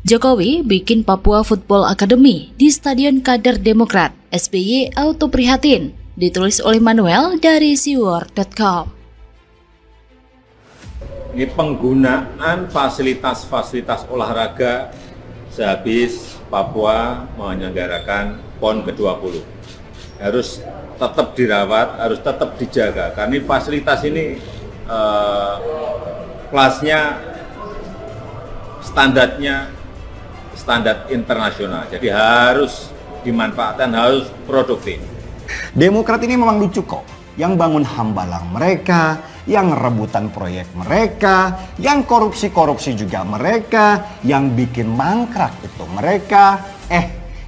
Jokowi bikin Papua Football Academy di Stadion Kader Demokrat. SBY auto prihatin. Ditulis oleh Manuel dari siwar.com. Ini penggunaan fasilitas-fasilitas olahraga sehabis Papua menyelenggarakan PON ke-20. Harus tetap dirawat, harus tetap dijaga. Karena fasilitas ini kelasnya, standar internasional. Jadi harus dimanfaatkan, harus produktif. Demokrat ini memang lucu kok. Yang bangun Hambalang mereka, yang rebutan proyek mereka, yang korupsi juga mereka, yang bikin mangkrak itu mereka,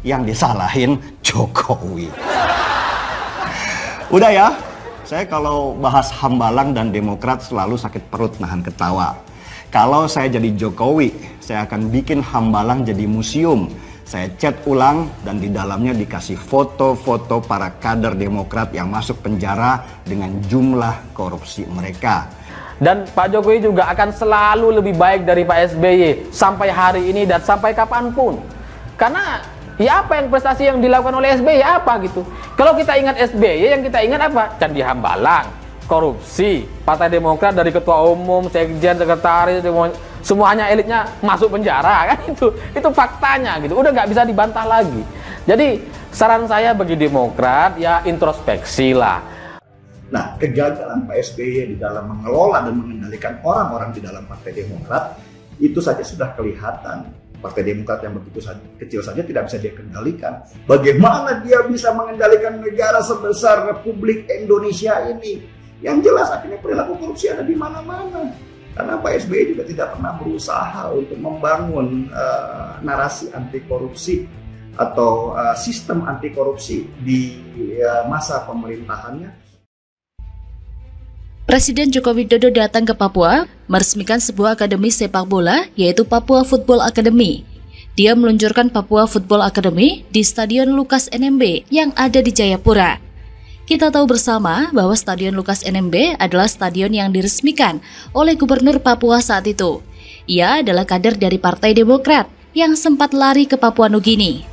yang disalahin Jokowi. Udah ya, saya kalau bahas Hambalang dan Demokrat selalu sakit perut nahan ketawa. Kalau saya jadi Jokowi, saya akan bikin Hambalang jadi museum. Saya cat ulang dan di dalamnya dikasih foto-foto para kader Demokrat yang masuk penjara dengan jumlah korupsi mereka. Dan Pak Jokowi juga akan selalu lebih baik dari Pak SBY sampai hari ini dan sampai kapanpun. Karena ya apa yang prestasi yang dilakukan oleh SBY apa gitu. Kalau kita ingat SBY, yang kita ingat apa? Candi Hambalang, korupsi, Partai Demokrat dari ketua umum, sekjen, sekretaris, semuanya elitnya masuk penjara kan, itu faktanya gitu, udah nggak bisa dibantah lagi. Jadi saran saya bagi Demokrat ya introspeksi lah. Nah, kegagalan Pak SBY di dalam mengelola dan mengendalikan orang-orang di dalam Partai Demokrat itu saja sudah kelihatan. Partai Demokrat yang begitu kecil saja tidak bisa dia kendalikan. Bagaimana dia bisa mengendalikan negara sebesar Republik Indonesia ini? Yang jelas akhirnya perilaku korupsi ada di mana-mana. Karena Pak SBY juga tidak pernah berusaha untuk membangun narasi anti korupsi atau sistem anti korupsi di masa pemerintahannya. Presiden Joko Widodo datang ke Papua, meresmikan sebuah akademi sepak bola, yaitu Papua Football Academy. Dia meluncurkan Papua Football Academy di Stadion Lukas NMB yang ada di Jayapura. Kita tahu bersama bahwa Stadion Lukas NMB adalah stadion yang diresmikan oleh Gubernur Papua saat itu. Ia adalah kader dari Partai Demokrat yang sempat lari ke Papua Nugini.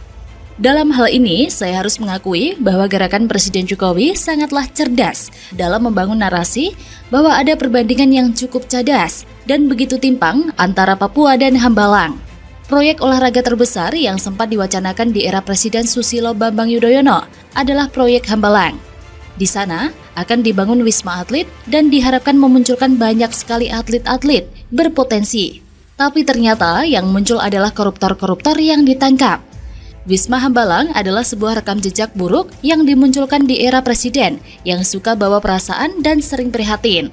Dalam hal ini, saya harus mengakui bahwa gerakan Presiden Jokowi sangatlah cerdas dalam membangun narasi bahwa ada perbandingan yang cukup cadas dan begitu timpang antara Papua dan Hambalang. Proyek olahraga terbesar yang sempat diwacanakan di era Presiden Susilo Bambang Yudhoyono adalah proyek Hambalang. Di sana akan dibangun wisma atlet dan diharapkan memunculkan banyak sekali atlet-atlet berpotensi. Tapi ternyata yang muncul adalah koruptor-koruptor yang ditangkap. Wisma Hambalang adalah sebuah rekam jejak buruk yang dimunculkan di era presiden yang suka bawa perasaan dan sering prihatin.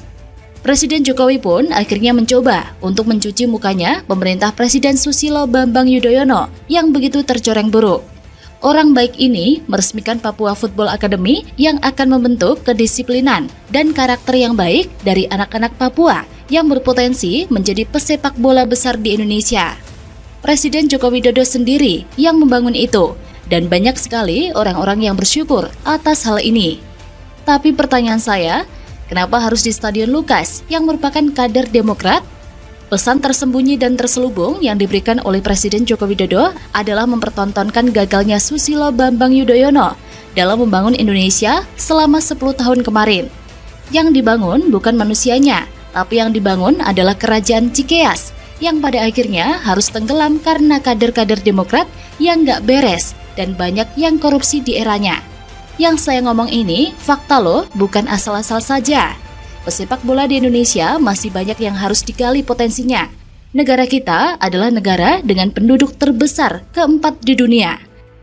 Presiden Jokowi pun akhirnya mencoba untuk mencuci mukanya pemerintah Presiden Susilo Bambang Yudhoyono yang begitu tercoreng buruk. Orang baik ini meresmikan Papua Football Academy yang akan membentuk kedisiplinan dan karakter yang baik dari anak-anak Papua yang berpotensi menjadi pesepak bola besar di Indonesia. Presiden Joko Widodo sendiri yang membangun itu, dan banyak sekali orang-orang yang bersyukur atas hal ini. Tapi pertanyaan saya, kenapa harus di Stadion Lukas yang merupakan kader Demokrat? Pesan tersembunyi dan terselubung yang diberikan oleh Presiden Joko Widodo adalah mempertontonkan gagalnya Susilo Bambang Yudhoyono dalam membangun Indonesia selama 10 tahun kemarin. Yang dibangun bukan manusianya, tapi yang dibangun adalah kerajaan Cikeas yang pada akhirnya harus tenggelam karena kader-kader Demokrat yang nggak beres dan banyak yang korupsi di eranya. Yang saya ngomong ini fakta loh, bukan asal-asal saja. Pesepak bola di Indonesia masih banyak yang harus digali potensinya. Negara kita adalah negara dengan penduduk terbesar keempat di dunia.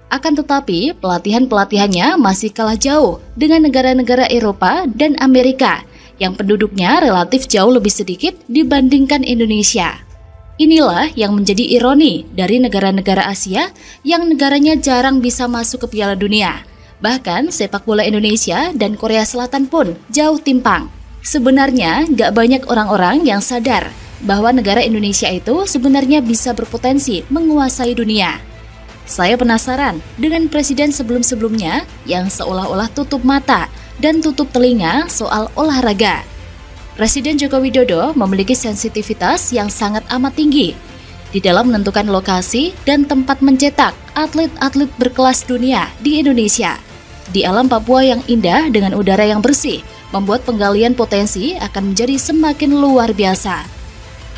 Akan tetapi, pelatihan-pelatihannya masih kalah jauh dengan negara-negara Eropa dan Amerika yang penduduknya relatif jauh lebih sedikit dibandingkan Indonesia. Inilah yang menjadi ironi dari negara-negara Asia yang negaranya jarang bisa masuk ke Piala Dunia. Bahkan sepak bola Indonesia dan Korea Selatan pun jauh timpang. Sebenarnya nggak banyak orang-orang yang sadar bahwa negara Indonesia itu sebenarnya bisa berpotensi menguasai dunia. Saya penasaran dengan presiden sebelum-sebelumnya yang seolah-olah tutup mata dan tutup telinga soal olahraga. Presiden Joko Widodo memiliki sensitivitas yang sangat amat tinggi. di dalam menentukan lokasi dan tempat mencetak atlet-atlet berkelas dunia di Indonesia. Di alam Papua yang indah dengan udara yang bersih, membuat penggalian potensi akan menjadi semakin luar biasa.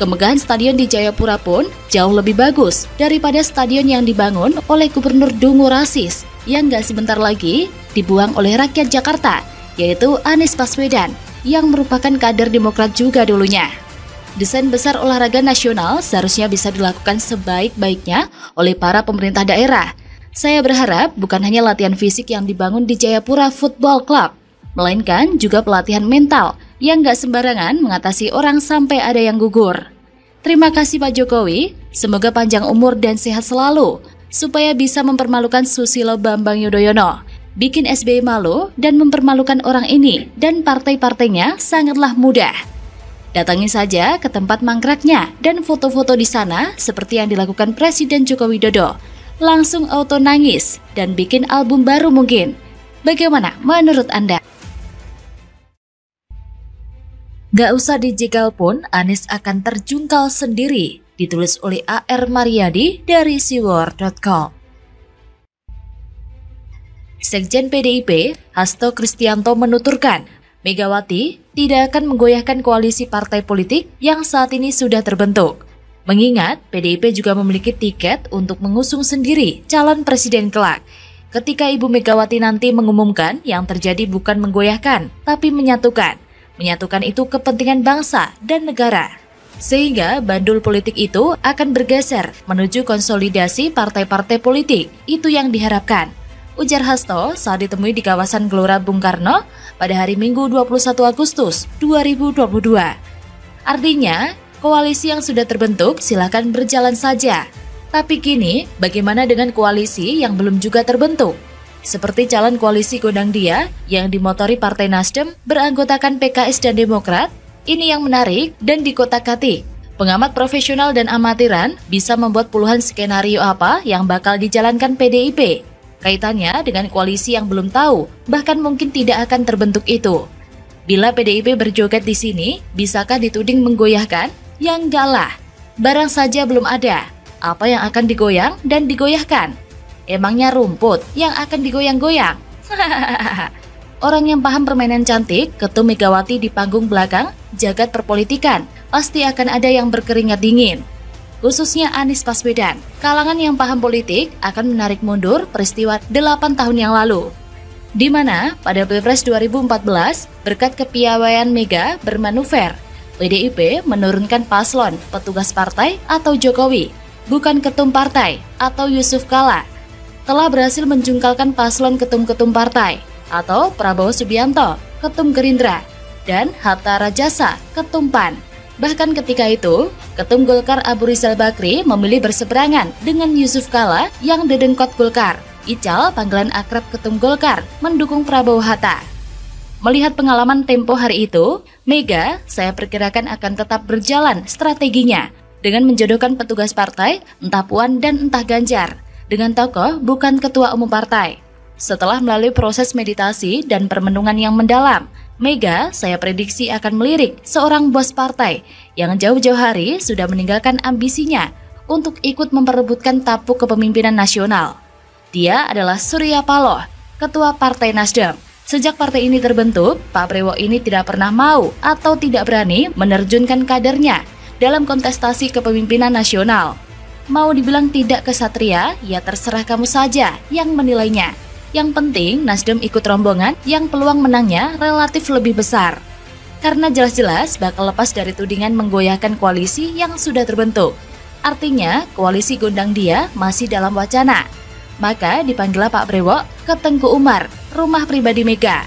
Kemegahan stadion di Jayapura pun jauh lebih bagus daripada stadion yang dibangun oleh Gubernur Dungu Rasis yang gak sebentar lagi dibuang oleh rakyat Jakarta, yaitu Anies Baswedan yang merupakan kader Demokrat juga dulunya. Desain besar olahraga nasional seharusnya bisa dilakukan sebaik-baiknya oleh para pemerintah daerah. Saya berharap bukan hanya latihan fisik yang dibangun di Jayapura Football Club, melainkan juga pelatihan mental yang gak sembarangan mengatasi orang sampai ada yang gugur. Terima kasih Pak Jokowi, semoga panjang umur dan sehat selalu, supaya bisa mempermalukan Susilo Bambang Yudhoyono, bikin SBY malu dan mempermalukan orang ini dan partai-partainya sangatlah mudah. Datangi saja ke tempat mangkraknya dan foto-foto di sana seperti yang dilakukan Presiden Joko Widodo. Langsung auto nangis dan bikin album baru mungkin. Bagaimana menurut Anda? Gak usah dijegal pun Anies akan terjungkal sendiri, ditulis oleh A.R. Mariadi dari siwar.com. Sekjen PDIP, Hasto Kristianto menuturkan, Megawati tidak akan menggoyahkan koalisi partai politik yang saat ini sudah terbentuk. Mengingat PDIP juga memiliki tiket untuk mengusung sendiri calon presiden kelak. Ketika Ibu Megawati nanti mengumumkan, yang terjadi bukan menggoyahkan, tapi menyatukan. Menyatukan itu kepentingan bangsa dan negara. Sehingga bandul politik itu akan bergeser menuju konsolidasi partai-partai politik. Itu yang diharapkan. Ujar Hasto saat ditemui di kawasan Gelora Bung Karno pada hari Minggu 21 Agustus 2022. Artinya, koalisi yang sudah terbentuk silakan berjalan saja. Tapi kini, bagaimana dengan koalisi yang belum juga terbentuk? Seperti calon koalisi Gondang Dia yang dimotori Partai Nasdem beranggotakan PKS dan Demokrat, ini yang menarik dan dikotak-katik. Pengamat profesional dan amatiran bisa membuat puluhan skenario apa yang bakal dijalankan PDIP. Kaitannya dengan koalisi yang belum tahu, bahkan mungkin tidak akan terbentuk itu. Bila PDIP berjoget di sini, bisakah dituding menggoyahkan? Ya enggak lah, barang saja belum ada. Apa yang akan digoyang dan digoyahkan? Emangnya rumput yang akan digoyang-goyang? Orang yang paham permainan cantik, Ketum Megawati di panggung belakang, jagat perpolitikan, pasti akan ada yang berkeringat dingin. Khususnya Anies Baswedan, kalangan yang paham politik akan menarik mundur peristiwa 8 tahun yang lalu. Di mana pada Pilpres 2014, berkat kepiawaian Mega bermanuver, PDIP menurunkan paslon, petugas partai atau Jokowi, bukan ketum partai atau Yusuf Kala, telah berhasil menjungkalkan paslon ketum-ketum partai atau Prabowo Subianto, ketum Gerindra, dan Hatta Rajasa, ketum PAN. Bahkan ketika itu, Ketum Golkar Abu Rizal Bakri memilih berseberangan dengan Yusuf Kala yang dedengkot Golkar. Ical, panggilan akrab Ketum Golkar, mendukung Prabowo Hatta. Melihat pengalaman tempo hari itu, Mega saya perkirakan akan tetap berjalan strateginya dengan menjodohkan petugas partai, entah Puan dan entah Ganjar, dengan tokoh bukan ketua umum partai. Setelah melalui proses meditasi dan permenungan yang mendalam, Mega saya prediksi akan melirik seorang bos partai yang jauh-jauh hari sudah meninggalkan ambisinya untuk ikut memperebutkan tampuk kepemimpinan nasional. Dia adalah Surya Paloh, ketua Partai Nasdem. Sejak partai ini terbentuk, Pak Prewo ini tidak pernah mau atau tidak berani menerjunkan kadernya dalam kontestasi kepemimpinan nasional. Mau dibilang tidak kesatria, ya terserah kamu saja yang menilainya. Yang penting Nasdem ikut rombongan yang peluang menangnya relatif lebih besar. Karena jelas-jelas bakal lepas dari tudingan menggoyahkan koalisi yang sudah terbentuk. Artinya koalisi Gondang Dia masih dalam wacana. Maka dipanggillah Pak Prewo ke Tengku Umar, rumah pribadi Mega.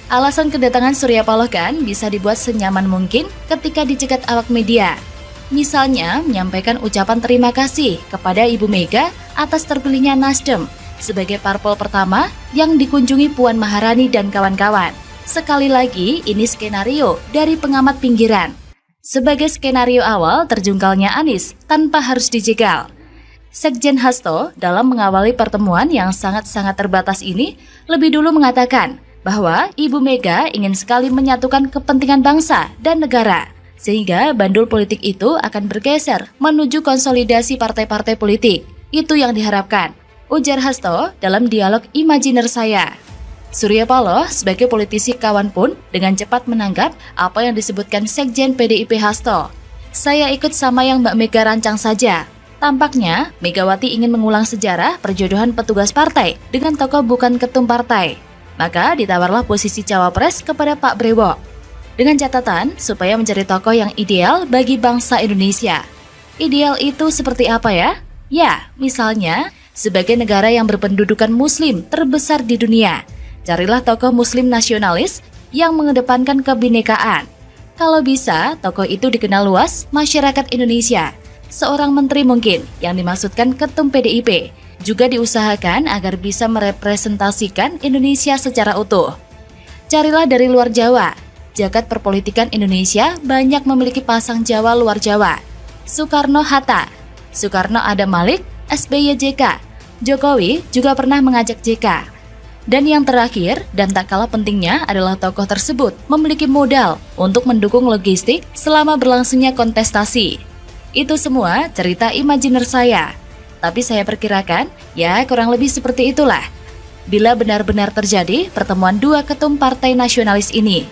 Alasan kedatangan Surya Paloh kan bisa dibuat senyaman mungkin ketika dicegat awak media. Misalnya menyampaikan ucapan terima kasih kepada Ibu Mega atas terpilihnya Nasdem sebagai parpol pertama yang dikunjungi Puan Maharani dan kawan-kawan. Sekali lagi, ini skenario dari pengamat pinggiran. Sebagai skenario awal terjungkalnya Anies tanpa harus dijegal. Sekjen Hasto dalam mengawali pertemuan yang sangat-sangat terbatas ini lebih dulu mengatakan bahwa Ibu Mega ingin sekali menyatukan kepentingan bangsa dan negara. Sehingga bandul politik itu akan bergeser menuju konsolidasi partai-partai politik. Itu yang diharapkan, ujar Hasto dalam dialog Imajiner saya. Surya Paloh sebagai politisi kawan pun dengan cepat menanggap apa yang disebutkan Sekjen PDIP Hasto. Saya ikut sama yang Mbak Mega rancang saja. Tampaknya Megawati ingin mengulang sejarah perjodohan petugas partai dengan tokoh bukan ketum partai. Maka ditawarlah posisi cawapres kepada Pak Brewok. Dengan catatan supaya mencari tokoh yang ideal bagi bangsa Indonesia. Ideal itu seperti apa ya? Ya, misalnya sebagai negara yang berpendudukan muslim terbesar di dunia, carilah tokoh muslim nasionalis yang mengedepankan kebinekaan. Kalau bisa, tokoh itu dikenal luas masyarakat Indonesia. Seorang menteri mungkin yang dimaksudkan ketum PDIP juga diusahakan agar bisa merepresentasikan Indonesia secara utuh. Carilah dari luar Jawa. Jagat perpolitikan Indonesia banyak memiliki pasang Jawa luar Jawa. Soekarno-Hatta, Soekarno-Adam Malik, SBY JK, Jokowi juga pernah mengajak JK. Dan yang terakhir dan tak kalah pentingnya adalah tokoh tersebut memiliki modal untuk mendukung logistik selama berlangsungnya kontestasi. Itu semua cerita Imajiner saya. Tapi saya perkirakan ya kurang lebih seperti itulah. Bila benar-benar terjadi pertemuan dua ketum partai nasionalis ini.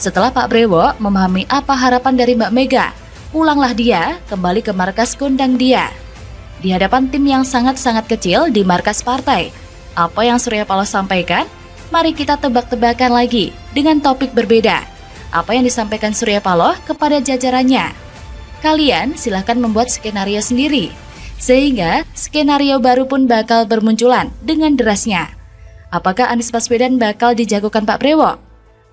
Setelah Pak Brewok memahami apa harapan dari Mbak Mega, pulanglah dia kembali ke markas kondang dia. Di hadapan tim yang sangat-sangat kecil di markas partai, apa yang Surya Paloh sampaikan? Mari kita tebak-tebakan lagi dengan topik berbeda. Apa yang disampaikan Surya Paloh kepada jajarannya? Kalian silahkan membuat skenario sendiri, sehingga skenario baru pun bakal bermunculan dengan derasnya. Apakah Anies Baswedan bakal dijagokan Pak Brewok?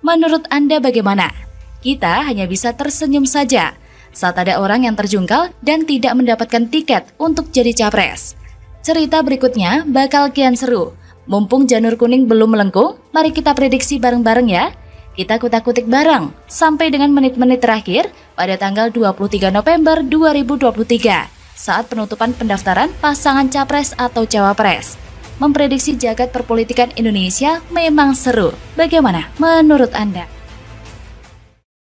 Menurut Anda bagaimana? Kita hanya bisa tersenyum saja saat ada orang yang terjungkal dan tidak mendapatkan tiket untuk jadi capres. Cerita berikutnya bakal kian seru. Mumpung janur kuning belum melengkung, mari kita prediksi bareng-bareng ya. Kita kutak-kutik bareng sampai dengan menit-menit terakhir pada tanggal 23 November 2023 saat penutupan pendaftaran pasangan capres atau cawapres. Memprediksi jagat perpolitikan Indonesia memang seru. Bagaimana menurut Anda?